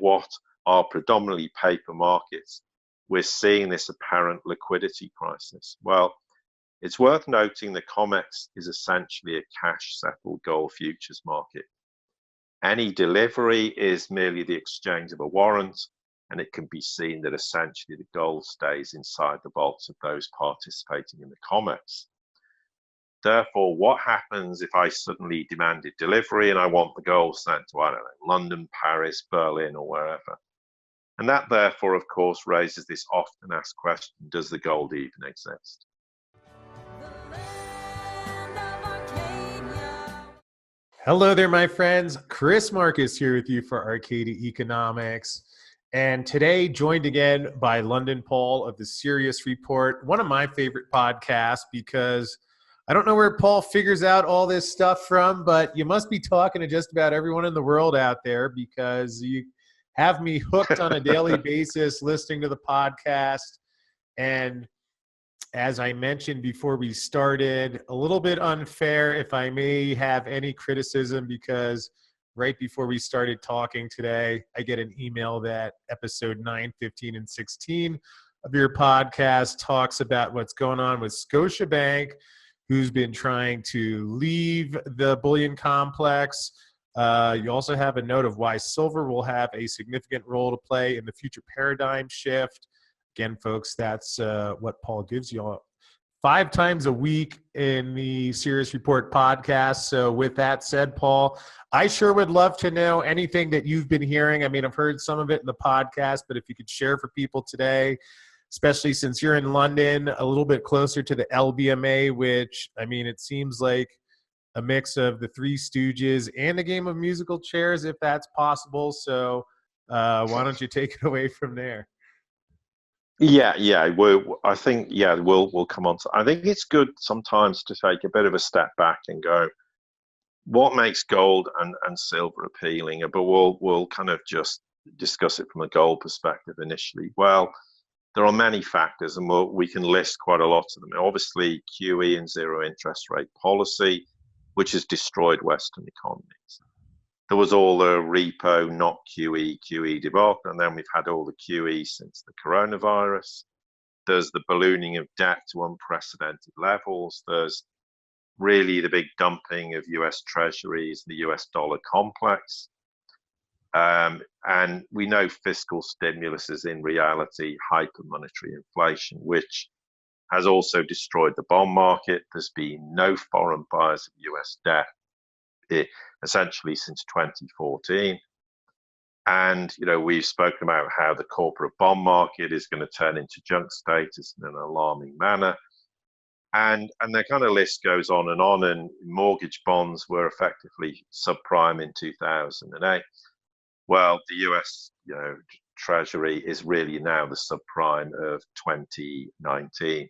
what are predominantly paper markets, we're seeing this apparent liquidity crisis. Well, it's worth noting that COMEX is essentially a cash-settled gold futures market. Any delivery is merely the exchange of a warrant, and it can be seen that essentially the gold stays inside the vaults of those participating in the COMEX. Therefore, what happens if I suddenly demanded delivery and I want the gold sent to, I don't know, London, Paris, Berlin, or wherever? And that therefore, of course, raises this often asked question, does the gold even exist? Hello there, my friends. Chris Marcus here with you for Arcadia Economics. And today, joined again by London Paul of the Sirius Report, one of my favorite podcasts, because I don't know where Paul figures out all this stuff from, but you must be talking to just about everyone in the world out there, because you have me hooked on a daily basis listening to the podcast. And as I mentioned before we started, a little bit unfair if I may have any criticism, because right before we started talking today, I get an email that episode 9, 15, and 16 of your podcast talks about what's going on with Scotiabank, who's been trying to leave the bullion complex. You also have a note of why silver will have a significant role to play in the future paradigm shift. Again, folks, that's what Paul gives you all 5 times a week in the Sirius Report podcast. So with that said, Paul, I sure would love to know anything that you've been hearing. I mean, I've heard some of it in the podcast, but if you could share for people today, especially since you're in London, a little bit closer to the LBMA, which, I mean, it seems like a mix of the Three Stooges and a game of musical chairs, if that's possible. So why don't you take it away from there? Yeah. I think we'll come on to. I think it's good sometimes to take a bit of a step back and go, what makes gold and silver appealing? But we'll kind of just discuss it from a gold perspective initially. Well, there are many factors, and we can list quite a lot of them. Obviously, QE and zero interest rate policy, which has destroyed Western economies. There was all the repo, not QE debacle, and then we've had all the QE since the coronavirus. There's the ballooning of debt to unprecedented levels. There's really the big dumping of US treasuries, the US dollar complex. And we know fiscal stimulus is in reality hyper-monetary inflation, which has also destroyed the bond market. There's been no foreign buyers of US debt essentially since 2014. And, we've spoken about how the corporate bond market is going to turn into junk status in an alarming manner. And the kind of list goes on, and mortgage bonds were effectively subprime in 2008. Well, the US, Treasury is really now the subprime of 2019.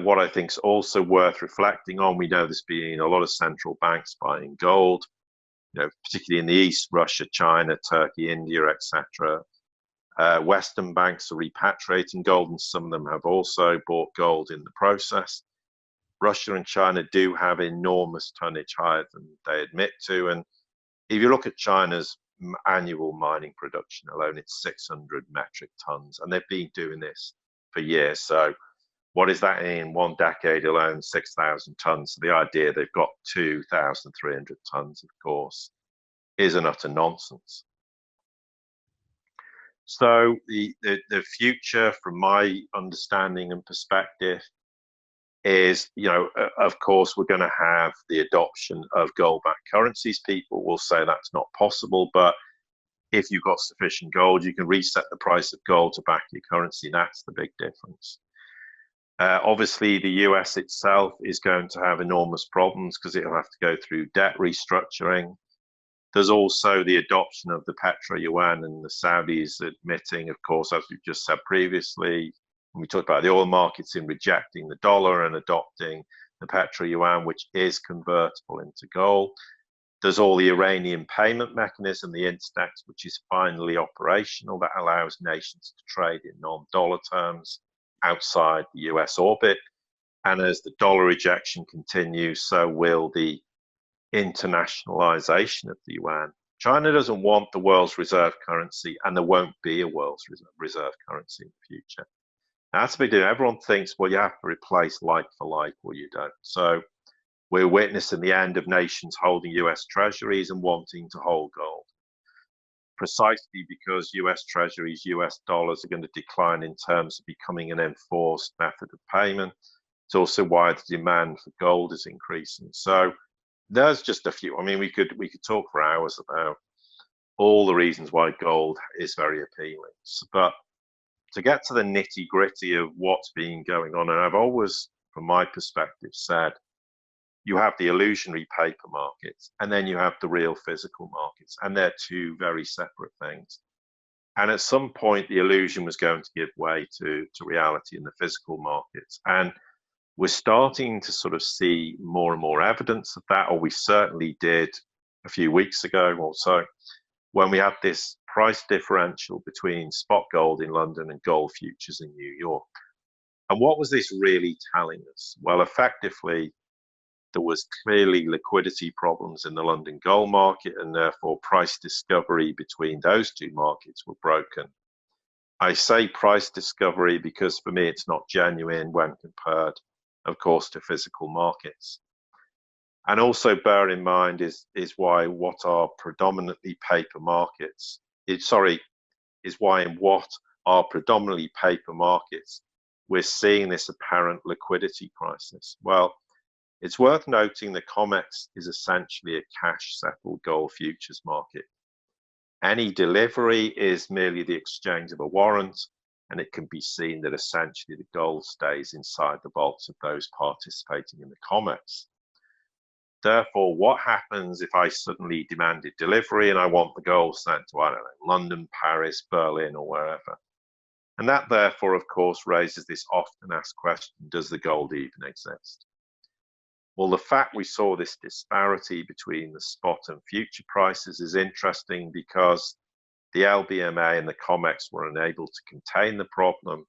What I think is also worth reflecting on, we know there's been a lot of central banks buying gold, particularly in the East, Russia, China, Turkey, India, etc. Western banks are repatriating gold, and some of them have also bought gold in the process. Russia and China do have enormous tonnage, higher than they admit to. And if you look at China's annual mining production alone, it's 600 metric tons, and they've been doing this for years. So what is that in 1 decade alone? 6,000 tons. So the idea they've got 2,300 tons, of course, is an utter nonsense. So the future, from my understanding and perspective, is, of course, we're going to have the adoption of gold-backed currencies. People will say that's not possible, but if you've got sufficient gold, you can reset the price of gold to back your currency. That's the big difference. Obviously, the US itself is going to have enormous problems because it'll have to go through debt restructuring. There's also the adoption of the petro yuan, and the Saudis admitting, of course, as we've just said previously, when we talked about the oil markets, in rejecting the dollar and adopting the petro yuan, which is convertible into gold. There's all the Iranian payment mechanism, the Instex, which is finally operational, that allows nations to trade in non-dollar terms outside the US orbit. And as the dollar rejection continues, so will the internationalization of the yuan. China doesn't want the world's reserve currency, and there won't be a world's reserve currency in the future. That's a big deal. Everyone thinks, well, you have to replace like for like, or you don't. So we're witnessing the end of nations holding US treasuries and wanting to hold gold, precisely because US treasuries, US dollars are going to decline in terms of becoming an enforced method of payment. It's also why the demand for gold is increasing. So there's just a few. I mean, we could talk for hours about all the reasons why gold is very appealing. But to get to the nitty gritty of what's been going on, and I've always, from my perspective, said you have the illusionary paper markets and then you have the real physical markets, and they're two very separate things. And at some point, the illusion was going to give way to reality in the physical markets. And we're starting to sort of see more and more evidence of that, or we certainly did a few weeks ago or so, when we had this price differential between spot gold in London and gold futures in New York. And what was this really telling us? Well, effectively, there was clearly liquidity problems in the London gold market, and therefore price discovery between those two markets were broken. I say price discovery because for me it's not genuine when compared, of course, to physical markets. And also bear in mind is why what are predominantly paper markets, is why in what are predominantly paper markets, we're seeing this apparent liquidity crisis. Well, it's worth noting that COMEX is essentially a cash-settled gold futures market. Any delivery is merely the exchange of a warrant, and it can be seen that essentially the gold stays inside the vaults of those participating in the COMEX. Therefore, what happens if I suddenly demanded delivery and I want the gold sent to, I don't know, London, Paris, Berlin, or wherever? And that therefore, of course, raises this often asked question, does the gold even exist? Well, the fact we saw this disparity between the spot and future prices is interesting because the LBMA and the COMEX were unable to contain the problem,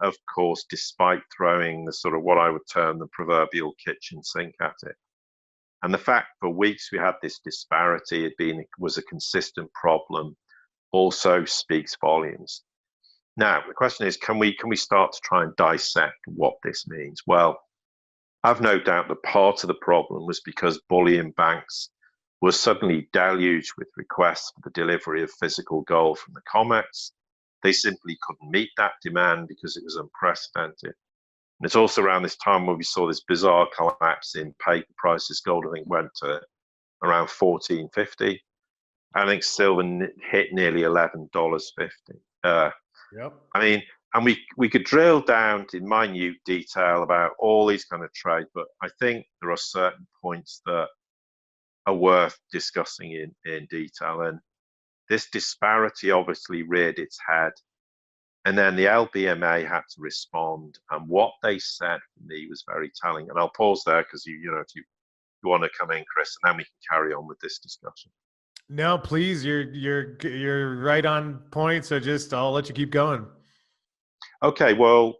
of course, despite throwing the sort of what I would term the proverbial kitchen sink at it. And the fact for weeks we had this disparity was a consistent problem also speaks volumes. Now, the question is, can we start to try and dissect what this means? Well, I've no doubt that part of the problem was because bullion banks were suddenly deluged with requests for the delivery of physical gold from the COMEX. They simply couldn't meet that demand because it was unprecedented. And it's also around this time when we saw this bizarre collapse in paper prices. Gold, I think, went to around $14.50. I think silver hit nearly $11.50. Yep. I mean, and we could drill down to minute detail about all these kind of trades, but I think there are certain points that are worth discussing in detail. And this disparity obviously reared its head. And then the LBMA had to respond. And what they said for me was very telling. And I'll pause there because if you want to come in, Chris, and then we can carry on with this discussion. No, please, you're right on point. So I'll let you keep going. Okay, well,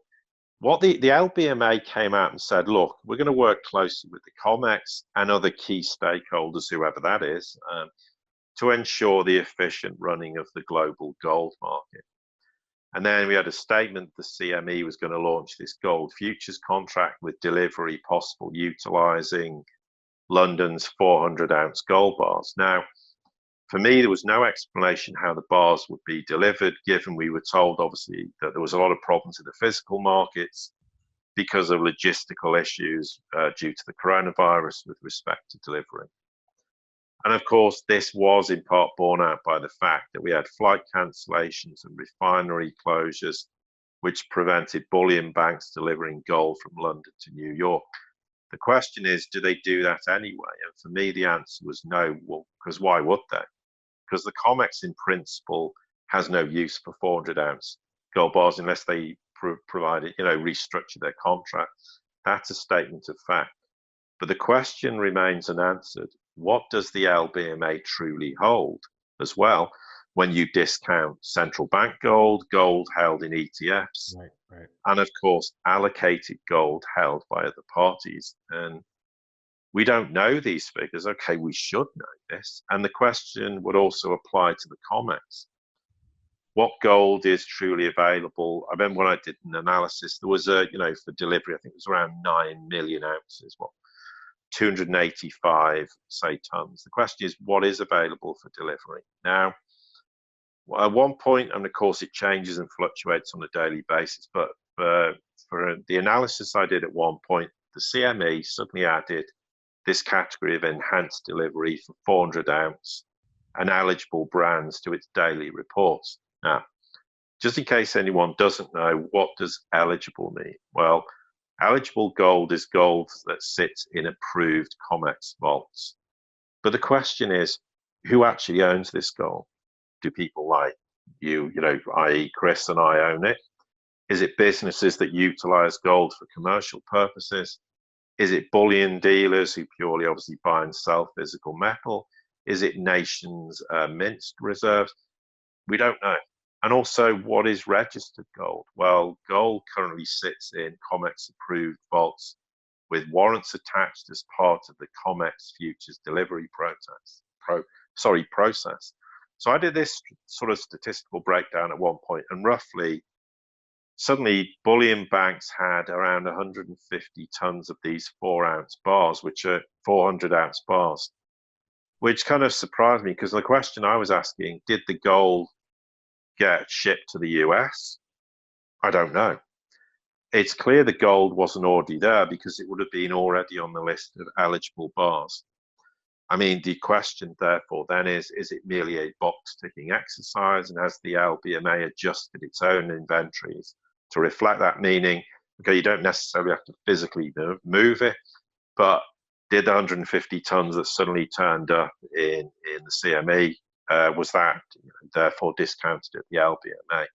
what the LBMA came out and said, look, we're going to work closely with the COMEX and other key stakeholders, whoever that is, to ensure the efficient running of the global gold market. And then we had a statement the CME was going to launch this gold futures contract with delivery possible utilizing London's 400-ounce gold bars. Now, for me, there was no explanation how the bars would be delivered, given we were told, obviously, that there was a lot of problems in the physical markets because of logistical issues due to the coronavirus with respect to delivery. And of course, this was in part borne out by the fact that we had flight cancellations and refinery closures, which prevented bullion banks delivering gold from London to New York. The question is, do they do that anyway? And for me, the answer was no. Well, because why would they? Because the COMEX in principle has no use for 400-ounce gold bars unless they provide it, restructure their contract. That's a statement of fact. But the question remains unanswered. What does the LBMA truly hold as well when you discount central bank gold, gold held in ETFs, right, and of course allocated gold held by other parties? And We don't know these figures. Okay, we should know this. And the question would also apply to the COMEX. What gold is truly available? I remember when I did an analysis, there was for delivery, I think it was around 9 million ounces, 285, say, tons. The question is, what is available for delivery? Now, at one point, and of course it changes and fluctuates on a daily basis, but for the analysis I did at one point, the CME suddenly added this category of enhanced delivery for 400 ounce and eligible brands to its daily reports. Now, just in case anyone doesn't know, what does eligible mean? Well, eligible gold is gold that sits in approved COMEX vaults. But the question is, who actually owns this gold? Do people like you, i.e. Chris and I own it? Is it businesses that utilize gold for commercial purposes? Is it bullion dealers who purely obviously buy and sell physical metal? Is it nations' minced reserves? We don't know. And also, what is registered gold? Well, gold currently sits in COMEX approved vaults with warrants attached as part of the COMEX futures delivery process. So I did this sort of statistical breakdown at one point, and roughly, suddenly, bullion banks had around 150 tons of these 4-ounce bars, which are 400-ounce bars, which kind of surprised me because the question I was asking, did the gold get shipped to the US? I don't know. It's clear the gold wasn't already there because it would have been already on the list of eligible bars. I mean, the question, therefore, then is it merely a box-ticking exercise? And has the LBMA adjusted its own inventories to reflect that? Meaning, okay, you don't necessarily have to physically move it, but did the 150 tons that suddenly turned up in the CME, was that therefore discounted at the LBMA?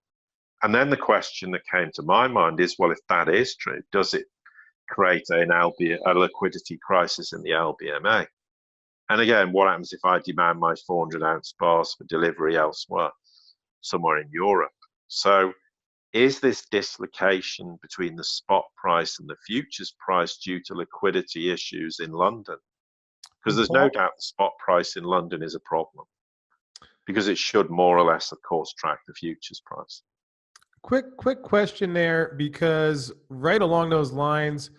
And then the question that came to my mind is, well, if that is true, does it create a liquidity crisis in the LBMA? And again, what happens if I demand my 400-ounce bars for delivery elsewhere, somewhere in Europe? So is this dislocation between the spot price and the futures price due to liquidity issues in London? Because there's no doubt the spot price in London is a problem, because it should more or less, of course, track the futures price. Quick question there, because right along those lines,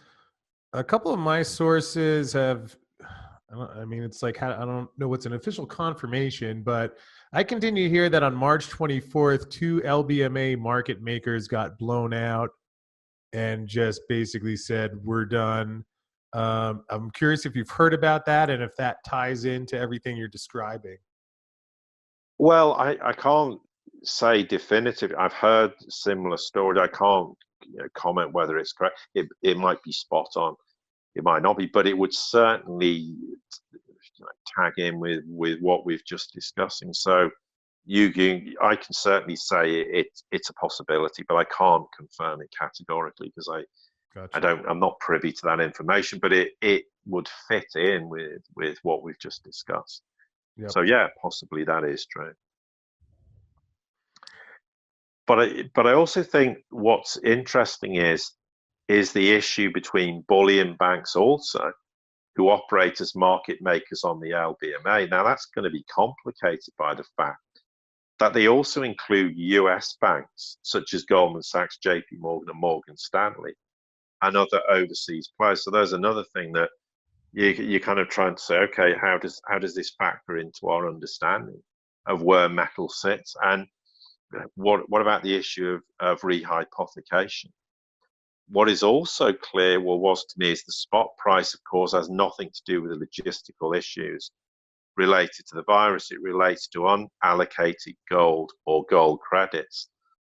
a couple of my sources have, I mean, it's like, I don't know what's an official confirmation, but I continue to hear that on March 24th, 2 LBMA market makers got blown out and just basically said, we're done. I'm curious if you've heard about that and if that ties into everything you're describing. Well, I can't say definitive. I've heard similar stories. I can't comment whether it's correct. It might be spot on. It might not be, but it would certainly tag in with what we've just discussing. So I can certainly say it's a possibility, but I can't confirm it categorically because Gotcha. I'm not privy to that information. But it would fit in with what we've just discussed. Yep. So yeah, possibly that is true. But I also think what's interesting is the issue between bullion banks also, who operate as market makers on the LBMA. Now that's going to be complicated by the fact that they also include US banks such as Goldman Sachs, JP Morgan, and Morgan Stanley, and other overseas players. So there's another thing that you're kind of trying to say, okay, how does this factor into our understanding of where metal sits? And what about the issue of rehypothecation? What is also clear, was to me, is the spot price, of course, has nothing to do with the logistical issues related to the virus. It relates to unallocated gold or gold credits,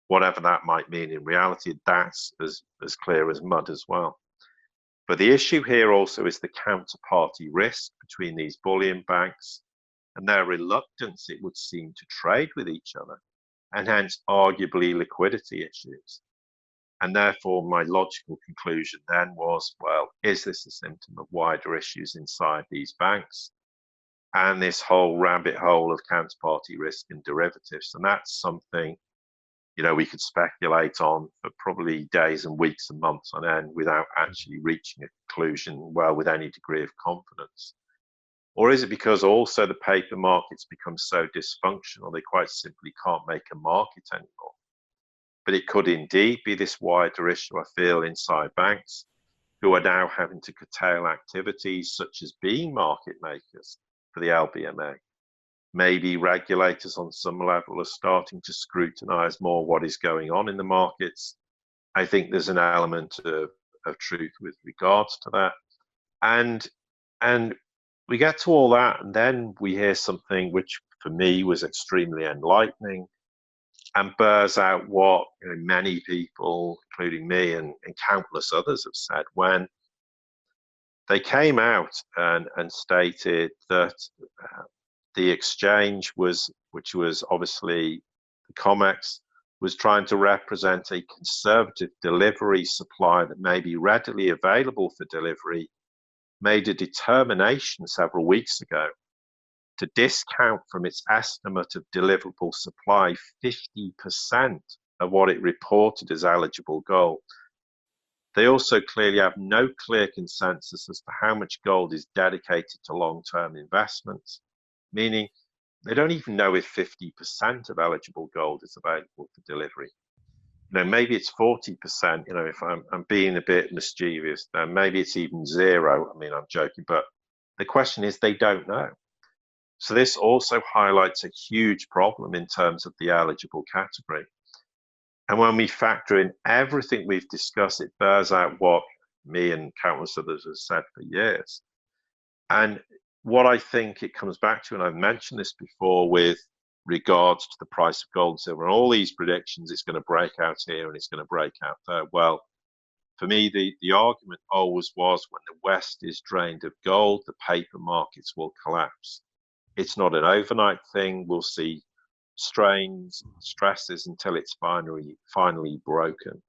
whatever that might mean in reality. That's as clear as mud as well. But the issue here also is the counterparty risk between these bullion banks and their reluctance, it would seem, to trade with each other, and hence arguably liquidity issues. And therefore, my logical conclusion then was, well, is this a symptom of wider issues inside these banks and this whole rabbit hole of counterparty risk and derivatives? And that's something we could speculate on for probably days and weeks and months on end without actually reaching a conclusion, well, with any degree of confidence? Or is it because also the paper markets become so dysfunctional, they quite simply can't make a market anymore? But it could indeed be this wider issue, I feel, inside banks, who are now having to curtail activities such as being market makers for the LBMA. Maybe regulators on some level are starting to scrutinize more what is going on in the markets. I think there's an element of truth with regards to that. And we get to all that, and then we hear something which for me was extremely enlightening and bears out what many people, including me and countless others, have said when they came out and stated that the exchange which was obviously the COMEX, was trying to represent a conservative delivery supply that may be readily available for delivery, made a determination several weeks ago to discount from its estimate of deliverable supply 50% of what it reported as eligible gold. They also clearly have no clear consensus as to how much gold is dedicated to long-term investments, meaning they don't even know if 50% of eligible gold is available for delivery. Maybe it's 40%, if I'm being a bit mischievous, then maybe it's even zero. I mean, I'm joking, but the question is they don't know. So this also highlights a huge problem in terms of the eligible category. And when we factor in everything we've discussed, it bears out what me and countless others have said for years. And what I think it comes back to, and I've mentioned this before with regards to the price of gold and silver, and all these predictions, it's going to break out here and it's going to break out there. Well, for me, the argument always was when the West is drained of gold, the paper markets will collapse. It's not an overnight thing. We'll see strains, stresses until it's finally broken.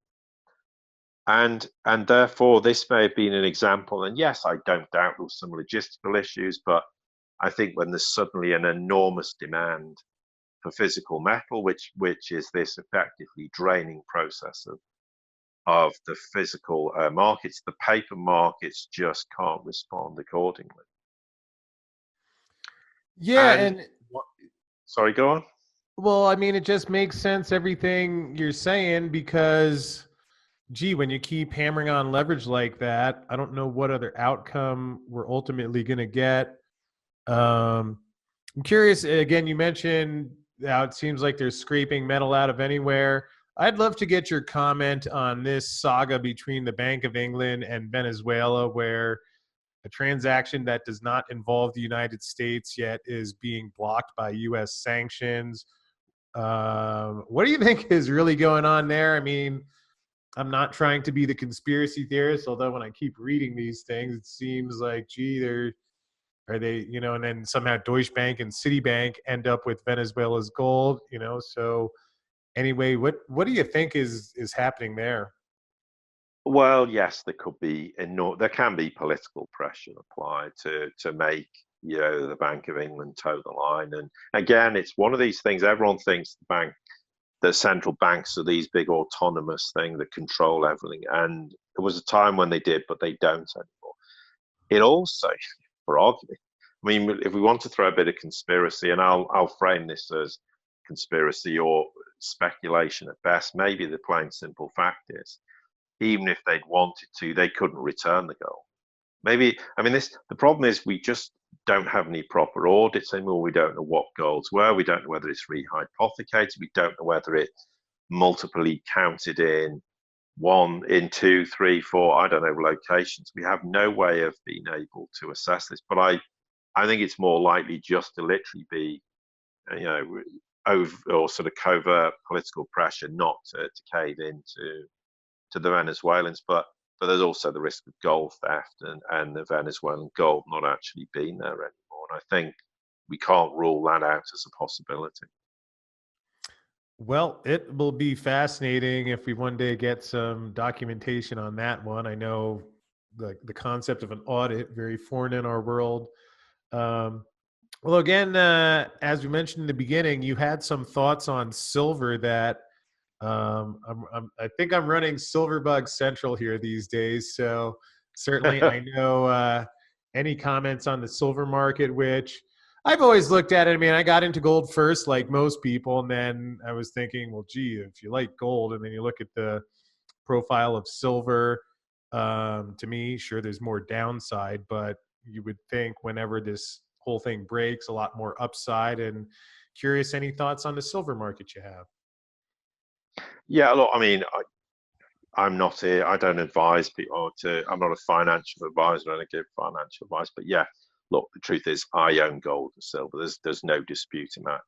And therefore, this may have been an example. And yes, I don't doubt there was some logistical issues, but I think when there's suddenly an enormous demand for physical metal, which is this effectively draining process of the physical markets, the paper markets just can't respond accordingly. Yeah, and sorry, go on. Well, I mean, it just makes sense, everything you're saying, because, gee, when you keep hammering on leverage like that, I don't know what other outcome we're ultimately going to get. I'm curious, again, you mentioned how it seems like they're scraping metal out of anywhere. I'd love to get your comment on this saga between the Bank of England and Venezuela, where a transaction that does not involve the United States yet is being blocked by U.S. sanctions. What do you think is really going on there? I mean, I'm not trying to be the conspiracy theorist, although when I keep reading these things, it seems like, gee, are they, and then somehow Deutsche Bank and Citibank end up with Venezuela's gold, So anyway, what do you think is happening there? Well, yes, there can be political pressure applied to make the Bank of England toe the line. And again, it's one of these things. Everyone thinks the central banks are these big autonomous things that control everything. And there was a time when they did, but they don't anymore. It also, for argument, I mean, if we want to throw a bit of conspiracy, and I'll frame this as conspiracy or speculation at best, maybe the plain simple fact is, even if they'd wanted to, they couldn't return the gold. Maybe, I mean, the problem is we just don't have any proper audits anymore. We don't know what golds were. We don't know whether it's rehypothecated. We don't know whether it's multiply counted in 1, in 2, 3, 4, I don't know, locations. We have no way of being able to assess this. But I think it's more likely just to literally be, over or sort of covert political pressure not to cave into the Venezuelans, but there's also the risk of gold theft and the Venezuelan gold not actually being there anymore. And I think we can't rule that out as a possibility. Well, it will be fascinating if we one day get some documentation on that one. I know the concept of an audit, very foreign in our world. Well, again, as we mentioned in the beginning, you had some thoughts on silver that I think I'm running Silverbug Central here these days. So certainly I know any comments on the silver market, which I've always looked at it. I mean, I got into gold first, like most people. And then I was thinking, well, gee, if you like gold and then you look at the profile of silver, to me, sure, there's more downside, but you would think whenever this whole thing breaks, a lot more upside. And curious, any thoughts on the silver market you have? Yeah, look, I mean, I'm not here. I don't advise people to. I'm not a financial advisor. I don't give financial advice. But yeah, look, the truth is, I own gold and silver. There's no disputing that.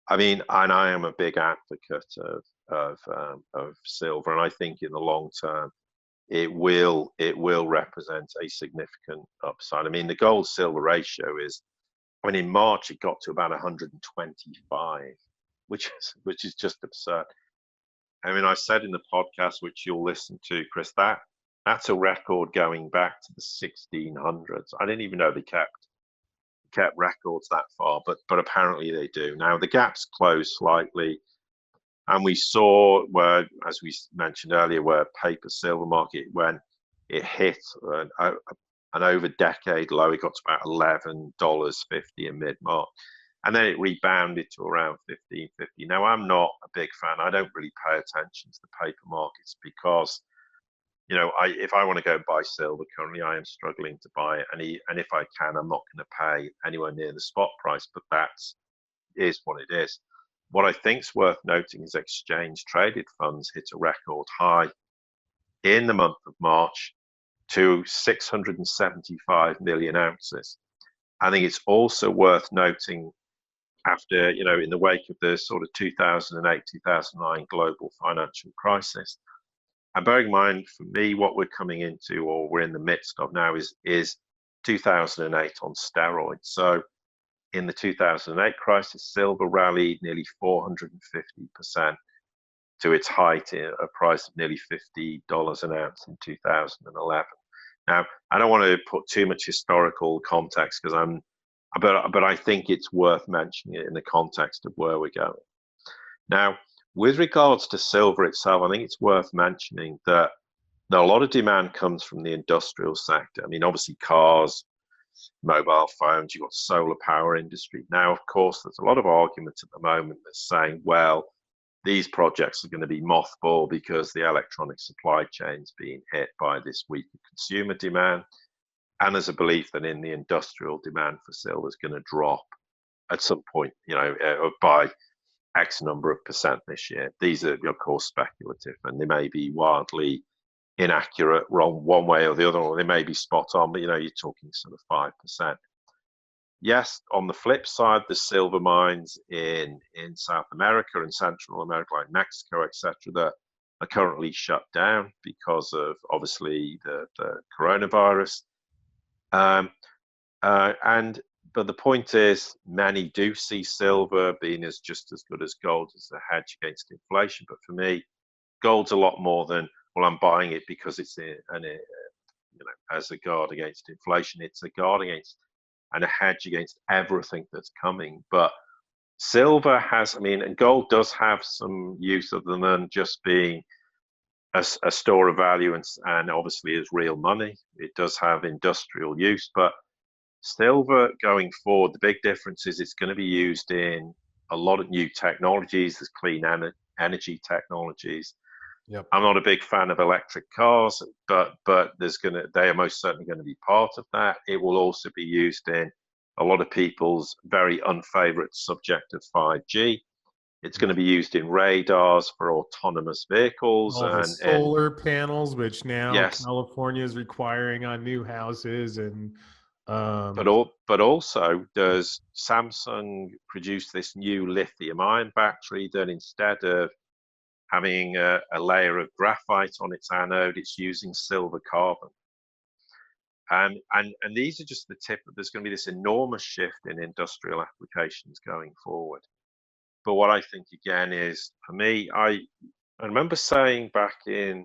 I mean, and I am a big advocate of silver, and I think in the long term, it will represent a significant upside. I mean, the gold silver ratio is. I mean, in March it got to about 125, which is just absurd. I mean, I said in the podcast, which you'll listen to, Chris, that's a record going back to the 1600s. I didn't even know they kept records that far, but apparently they do. Now the gaps closed slightly, and we saw where, as we mentioned earlier, where paper silver market when it hit an over decade low, it got to about $11.50 in mid March. And then it rebounded to around 15.50. Now, I'm not a big fan. I don't really pay attention to the paper markets because, if I want to go and buy silver currently, I am struggling to buy it. And if I can, I'm not going to pay anywhere near the spot price. But that is what it is. What I think is worth noting is exchange traded funds hit a record high in the month of March to 675 million ounces. I think it's also worth noting after, in the wake of the sort of 2008, 2009 global financial crisis. And bearing in mind, for me, what we're coming into or we're in the midst of now is 2008 on steroids. So in the 2008 crisis, silver rallied nearly 450% to its height at a price of nearly $50 an ounce in 2011. Now, I don't want to put too much historical context but I think it's worth mentioning it in the context of where we're going. Now, with regards to silver itself, I think it's worth mentioning that a lot of demand comes from the industrial sector. I mean, obviously cars, mobile phones, you've got solar power industry. Now, of course, there's a lot of argument at the moment that's saying, well, these projects are going to be mothballed because the electronic supply chain's being hit by this weaker consumer demand. And there's a belief that in the industrial demand for silver is going to drop at some point, by X number of percent this year. These are, of course, speculative, and they may be wildly inaccurate, wrong one way or the other, or they may be spot on, but you're talking sort of 5%. Yes, on the flip side, the silver mines in South America and Central America, like Mexico, etc., that are currently shut down because of obviously the coronavirus. But the point is, many do see silver being just as good as gold as a hedge against inflation. But for me, gold's a lot more than, well, I'm buying it because it's as a guard against inflation. It's a guard against and a hedge against everything that's coming. But silver has, and gold does have some use other than just being a store of value and obviously is real money. It does have industrial use, but silver going forward, the big difference is it's going to be used in a lot of new technologies. There's clean energy technologies. Yep. I'm not a big fan of electric cars, but they are most certainly going to be part of that. It will also be used in a lot of people's very unfavorite subject of 5G. It's going to be used in radars for autonomous vehicles All the solar panels, which now yes, California is requiring on new houses, and but also does Samsung produce this new lithium-ion battery that instead of having a layer of graphite on its anode, it's using silver carbon. And these are just the tip. There's going to be this enormous shift in industrial applications going forward. But what I think again is, for me, I remember saying back in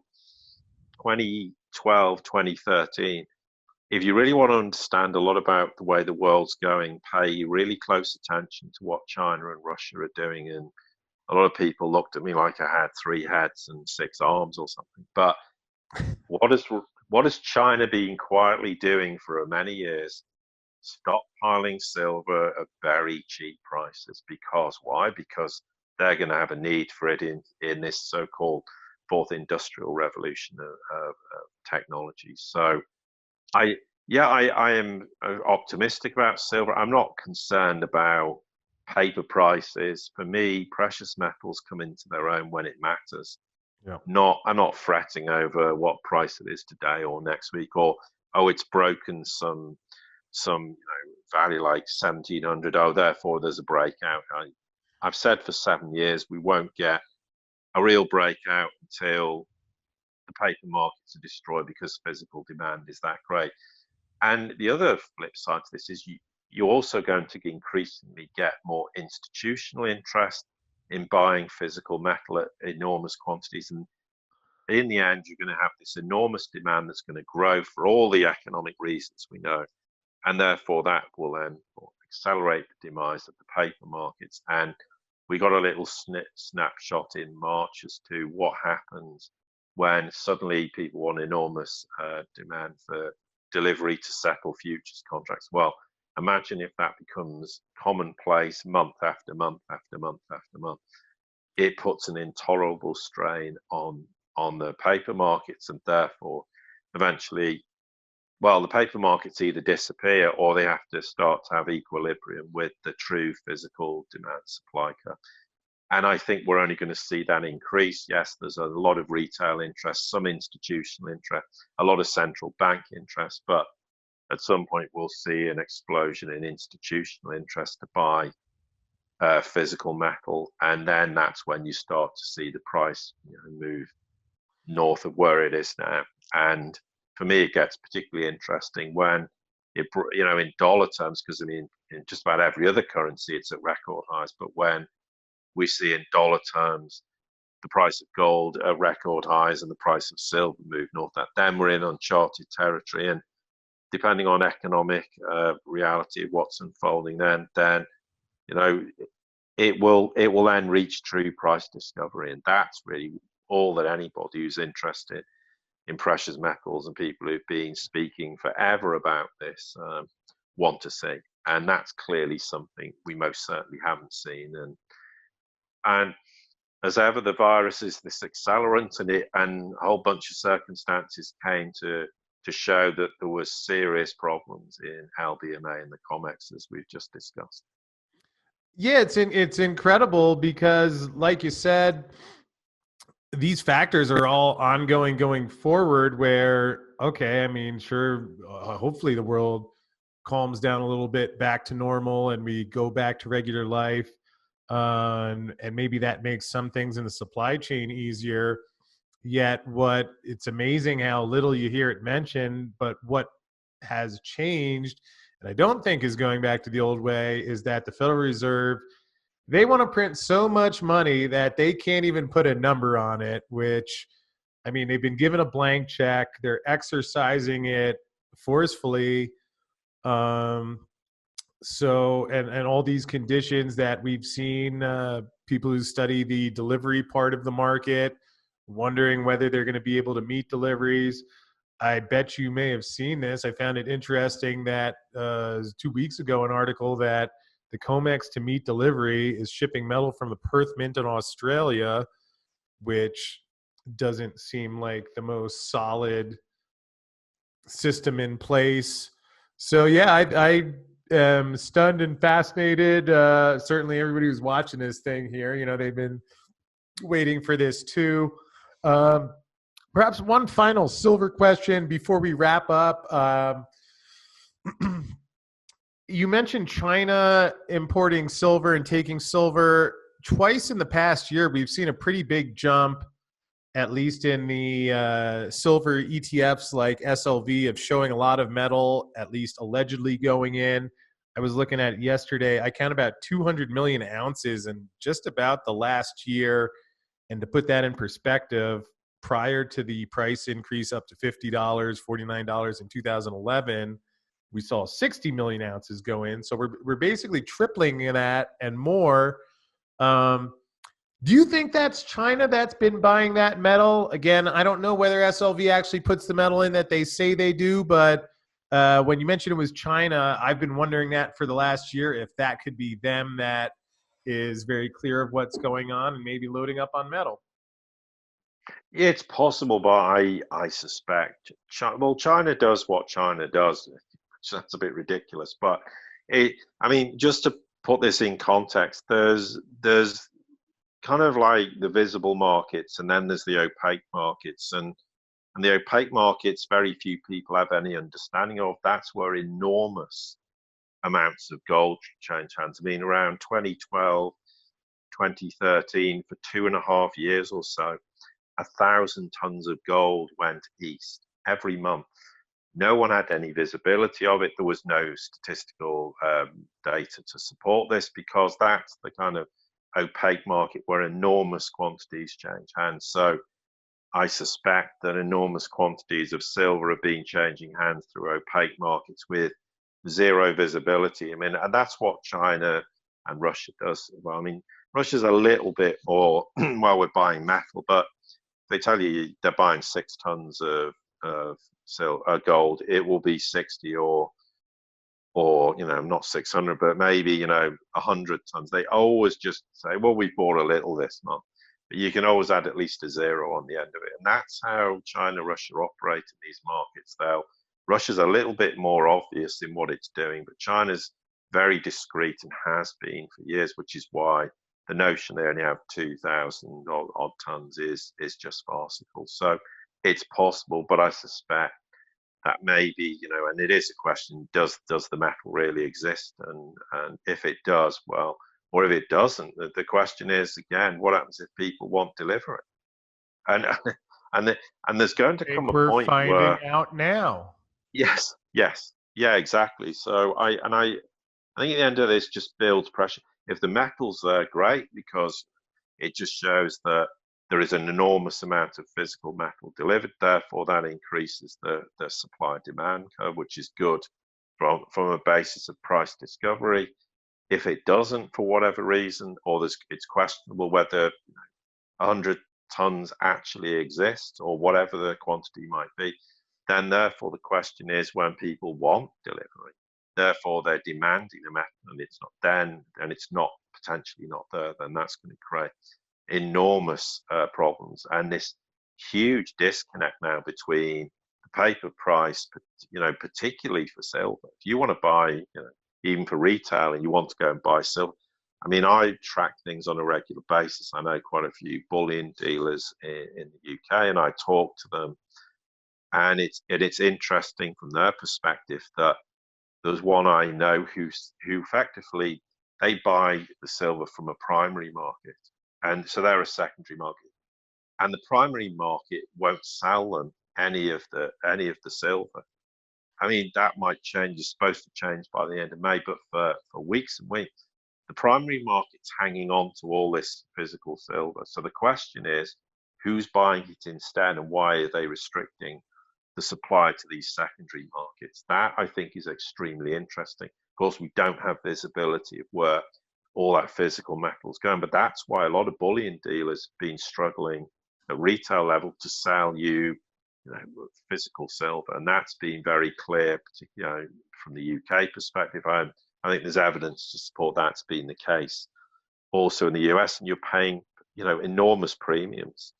2012, 2013, if you really want to understand a lot about the way the world's going, pay really close attention to what China and Russia are doing, and a lot of people looked at me like I had 3 heads and 6 arms or something. But what is what has China been quietly doing for many years? Stockpiling silver at very cheap prices. Because why? Because they're going to have a need for it in this so-called fourth industrial revolution of technology. So I I am optimistic about silver. I'm not concerned about paper prices. For me, precious metals come into their own when it matters. Yeah. I'm not fretting over what price it is today or next week, or oh, it's broken some value like 1700. Oh, therefore there's a breakout. I've said for 7 years we won't get a real breakout until the paper markets are destroyed because physical demand is that great. And the other flip side to this is you're also going to increasingly get more institutional interest in buying physical metal at enormous quantities. And in the end, you're going to have this enormous demand that's going to grow for all the economic reasons we know. And therefore, that will then accelerate the demise of the paper markets. And we got a little snapshot in March as to what happens when suddenly people want enormous demand for delivery to settle futures contracts. Well, imagine if that becomes commonplace month after month after month after month. It puts an intolerable strain on the paper markets, and therefore, eventually, well, the paper markets either disappear or they have to start to have equilibrium with the true physical demand supply curve. And I think we're only going to see that increase. Yes, there's a lot of retail interest, some institutional interest, a lot of central bank interest, but at some point we'll see an explosion in institutional interest to buy physical metal, and then that's when you start to see the price move north of where it is now. And for me, it gets particularly interesting when it, in dollar terms, because I mean, in just about every other currency, it's at record highs. But when we see in dollar terms the price of gold at record highs and the price of silver move north, then we're in uncharted territory. And depending on economic reality of what's unfolding, then it will then reach true price discovery, and that's really all that anybody who's interested in precious metals and people who've been speaking forever about this want to see. And that's clearly something we most certainly haven't seen. And as ever, the virus is this accelerant, and a whole bunch of circumstances came to show that there was serious problems in LBMA and the COMEX, as we've just discussed. Yeah, it's incredible because, like you said, these factors are all ongoing going forward. Where, okay, I mean, sure, hopefully the world calms down a little bit back to normal and we go back to regular life, and maybe that makes some things in the supply chain easier. Yet, it's amazing how little you hear it mentioned, but what has changed, and I don't think is going back to the old way, is that the Federal Reserve, they want to print so much money that they can't even put a number on it, which, I mean, they've been given a blank check. They're exercising it forcefully. So, and all these conditions that we've seen, people who study the delivery part of the market, wondering whether they're going to be able to meet deliveries. I bet you may have seen this. I found it interesting that 2 weeks ago, an article that the COMEX to meet delivery is shipping metal from the Perth Mint in Australia, which doesn't seem like the most solid system in place. So yeah, I am stunned and fascinated. Certainly everybody who's watching this thing here, they've been waiting for this too. Perhaps one final silver question before we wrap up. You mentioned China importing silver and taking silver. Twice in the past year, we've seen a pretty big jump, at least in the silver ETFs like SLV, of showing a lot of metal, at least allegedly going in. I was looking at it yesterday. I count about 200 million ounces in just about the last year. And to put that in perspective, prior to the price increase up to $50, $49 in 2011, we saw 60 million ounces go in. So we're basically tripling that and more. Do you think that's China that's been buying that metal? Again, I don't know whether SLV actually puts the metal in that they say they do, but when you mentioned it was China, I've been wondering that for the last year, if that could be them that is very clear of what's going on and maybe loading up on metal. It's possible, but I suspect China does what China does. So that's a bit ridiculous, but I mean, just to put this in context, there's kind of like the visible markets, and then there's the opaque markets, and the opaque markets, very few people have any understanding of. That's where enormous amounts of gold change hands. I mean, around 2012, 2013, for 2.5 years or so, 1,000 tons of gold went east every month. No one had any visibility of it. There was no statistical data to support this, because that's the kind of opaque market where enormous quantities change hands. So I suspect that enormous quantities of silver are being changing hands through opaque markets with zero visibility. I mean, and that's what China and Russia does. Well, I mean, Russia's a little bit more, well, we're buying metal, but they tell you they're buying 6 tons of gold, it will be 60 or not 600, but maybe 100 tons. They always just say, well, we bought a little this month, but you can always add at least a zero on the end of it. And that's how China, Russia operate in these markets. Russia's a little bit more obvious in what it's doing, but China's very discreet and has been for years, which is why the notion they only have 2,000 odd tons is just farcical. So it's possible, but I suspect that maybe, and it is a question, does the metal really exist? And if it does, well, or if it doesn't, the question is, again, what happens if people want delivery? And and there's going to come a We're point finding where, out now. yes, yeah, exactly. So I think at the end of this just builds pressure. If the metal's there, great, because it just shows that there is an enormous amount of physical metal delivered. Therefore, that increases the supply demand curve, which is good from a basis of price discovery. If it doesn't, for whatever reason, or it's questionable whether 100 tons actually exist or whatever the quantity might be, then therefore the question is, when people want delivery, therefore they're demanding the metal, and it's not then, and it's not potentially not there, then that's going to create enormous problems, and this huge disconnect now between the paper price, particularly for silver. If you want to buy, even for retail, and you want to go and buy silver, I mean, I track things on a regular basis. I know quite a few bullion dealers in the UK, and I talk to them, and it's interesting from their perspective that there's one I know who effectively, they buy the silver from a primary market, and so they're a secondary market, and the primary market won't sell them any of the silver. I mean, that might change. It's supposed to change by the end of May, but for weeks and weeks, the primary market's hanging on to all this physical silver. So the question is, who's buying it instead, and why are they restricting the supply to these secondary markets? That, I think, is extremely interesting. Of course, we don't have visibility of where all that physical metal is going, but that's why a lot of bullion dealers have been struggling at retail level to sell physical silver, and that's been very clear, particularly from the UK perspective. I think there's evidence to support that's been the case also in the US, and you're paying enormous premiums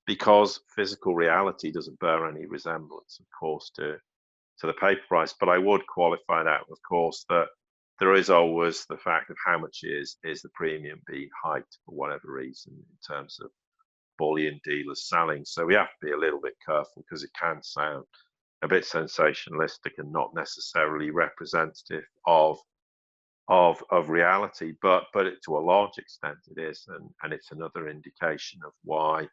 because physical reality doesn't bear any resemblance, of course, to the paper price. But I would qualify that, of course, that there is always the fact of how much is the premium being hiked for whatever reason in terms of bullion dealers selling. So we have to be a little bit careful, because it can sound a bit sensationalistic and not necessarily representative of reality, but to a large extent it is, and it's another indication of why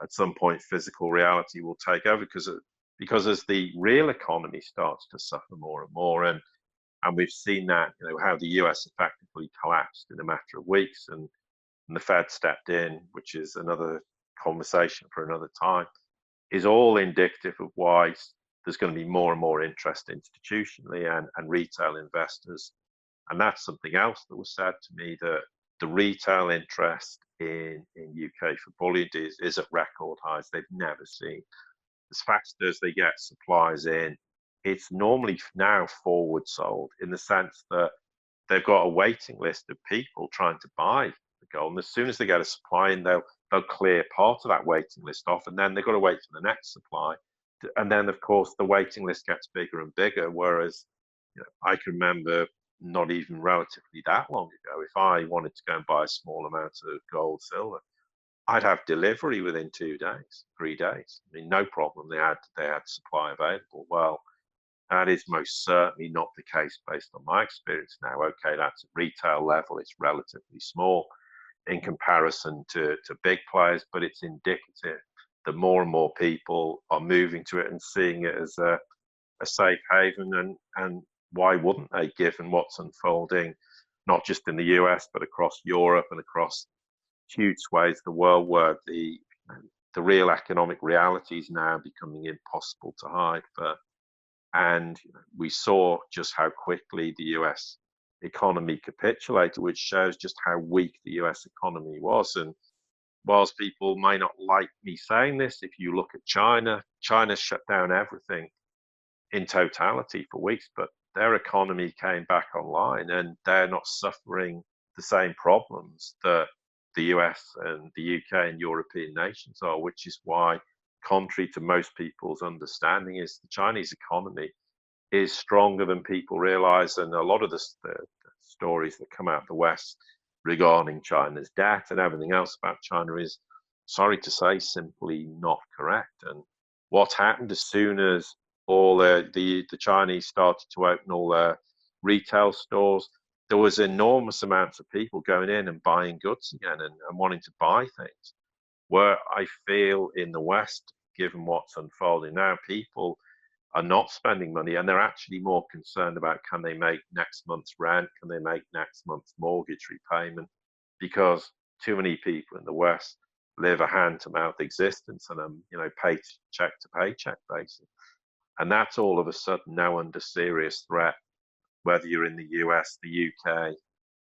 at some point physical reality will take over, because as the real economy starts to suffer more and more, and we've seen that, how the US effectively collapsed in a matter of weeks, and the Fed stepped in, which is another conversation for another time, is all indicative of why there's going to be more and more interest institutionally and retail investors. And that's something else that was said to me, that the retail interest in UK for bullion is at record highs they've never seen. As fast as they get supplies in, it's normally now forward sold in the sense that they've got a waiting list of people trying to buy the gold. And as soon as they get a supply in, they'll clear part of that waiting list off, and then they've got to wait for the next supply. And then, of course, the waiting list gets bigger and bigger. Whereas, I can remember not even relatively that long ago, if I wanted to go and buy a small amount of gold, silver, I'd have delivery within 2 days, 3 days. I mean, no problem. They had supply available. Well, that is most certainly not the case based on my experience now. Okay, that's at retail level. It's relatively small in comparison to big players, but it's indicative that more and more people are moving to it and seeing it as a safe haven. And why wouldn't they, given what's unfolding, not just in the US, but across Europe and across huge swathes of the world where the real economic reality is now becoming impossible to hide for. And we saw just how quickly the US economy capitulated, which shows just how weak the US economy was. And whilst people may not like me saying this, if you look at China shut down everything in totality for weeks, but their economy came back online and they're not suffering the same problems that the US and the UK and European nations are, which is why, contrary to most people's understanding, is the Chinese economy is stronger than people realize. And a lot of the stories that come out of the West regarding China's debt and everything else about China is, sorry to say, simply not correct. And what happened as soon as all the Chinese started to open all their retail stores, there was enormous amounts of people going in and buying goods again and wanting to buy things. Where I feel in the West, given what's unfolding now, people are not spending money and they're actually more concerned about, can they make next month's rent? Can they make next month's mortgage repayment? Because too many people in the West live a hand-to-mouth existence on a paycheck to paycheck basis. And that's all of a sudden now under serious threat, whether you're in the US, the UK,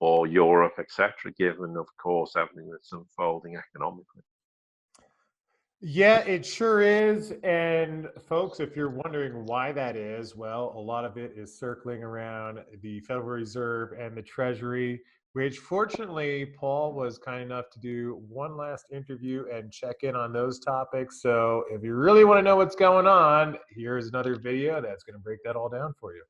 or Europe, etc., given, of course, everything that's unfolding economically. Yeah, it sure is. And folks, if you're wondering why that is, well, a lot of it is circling around the Federal Reserve and the Treasury, which fortunately, Paul was kind enough to do one last interview and check in on those topics. So if you really want to know what's going on, here's another video that's going to break that all down for you.